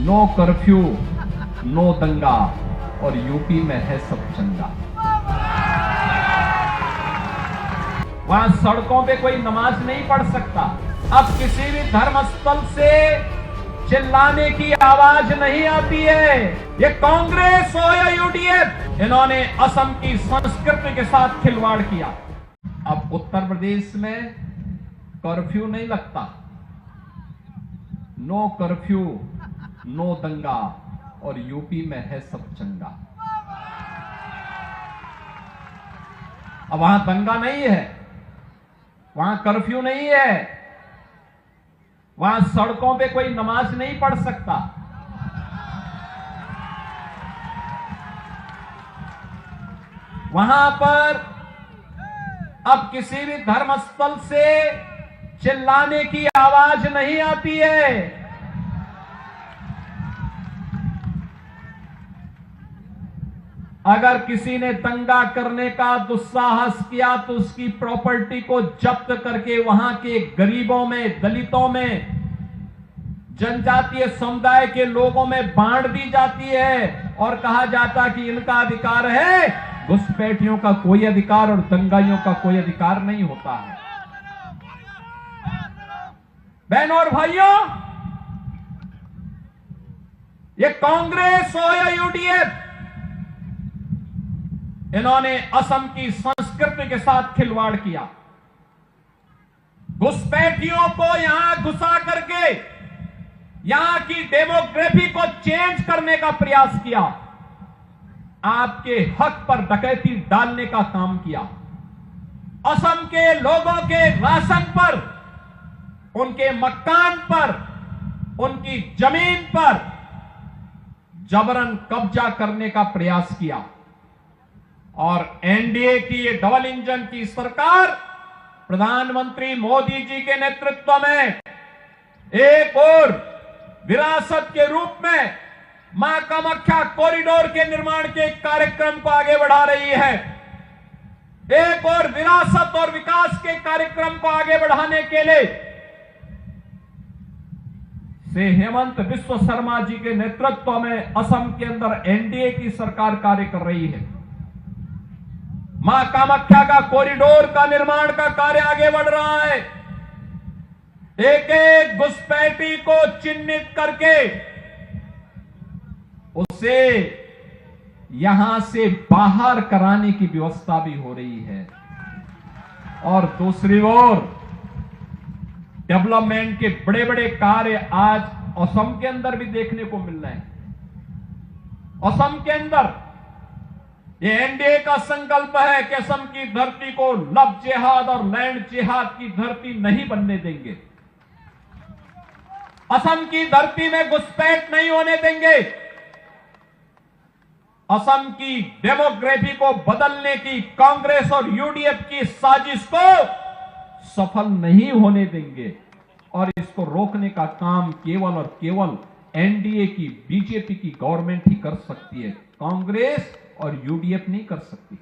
No curfew, no दंगा और UP में है सब चंगा। वहां सड़कों पे कोई नमाज नहीं पढ़ सकता। अब किसी भी धर्म स्थल से चिल्लाने की आवाज नहीं आती है। ये कांग्रेस हो या यूडीएफ, इन्होंने असम की संस्कृति के साथ खिलवाड़ किया। अब उत्तर प्रदेश में कर्फ्यू नहीं लगता, नो कर्फ्यू, नो दंगा और यूपी में है सब चंगा। अब वहां दंगा नहीं है, वहां कर्फ्यू नहीं है, वहां सड़कों पे कोई नमाज नहीं पढ़ सकता। वहां पर अब किसी भी धर्म स्थल से चिल्लाने की आवाज नहीं आती है। अगर किसी ने दंगा करने का दुस्साहस किया तो उसकी प्रॉपर्टी को जब्त करके वहां के गरीबों में, दलितों में, जनजातीय समुदाय के लोगों में बांट दी जाती है और कहा जाता कि इनका अधिकार है, घुसपैठियों का कोई अधिकार और दंगाइयों का कोई अधिकार नहीं होता है। बहनों और भाइयों, ये कांग्रेस हो या यूडीएफ, इन्होंने असम की संस्कृति के साथ खिलवाड़ किया। घुसपैठियों को यहां घुसा करके यहां की डेमोग्राफी को चेंज करने का प्रयास किया। आपके हक पर डकैती डालने का काम किया। असम के लोगों के राशन पर, उनके मकान पर, उनकी जमीन पर जबरन कब्जा करने का प्रयास किया। और एनडीए की ये डबल इंजन की सरकार प्रधानमंत्री मोदी जी के नेतृत्व में एक और विरासत के रूप में मां कामाख्या कॉरिडोर के निर्माण के कार्यक्रम को आगे बढ़ा रही है। एक और विरासत और विकास के कार्यक्रम को आगे बढ़ाने के लिए श्री हेमंत बिस्व शर्मा जी के नेतृत्व में असम के अंदर एनडीए की सरकार कार्य कर रही है। मां कामाख्या का कॉरिडोर का निर्माण का कार्य आगे बढ़ रहा है। एक एक घुसपैठी को चिन्हित करके उसे यहां से बाहर कराने की व्यवस्था भी हो रही है। और दूसरी ओर डेवलपमेंट के बड़े बड़े कार्य आज असम के अंदर भी देखने को मिल रहे हैं। असम के अंदर ये एनडीए का संकल्प है कि असम की धरती को लव जिहाद और लैंड जिहाद की धरती नहीं बनने देंगे। असम की धरती में घुसपैठ नहीं होने देंगे। असम की डेमोग्राफी को बदलने की कांग्रेस और यूडीएफ की साजिश को सफल नहीं होने देंगे। और इसको रोकने का काम केवल और केवल एनडीए की, बीजेपी की गवर्नमेंट ही कर सकती है, कांग्रेस और यूडीएफ नहीं कर सकती।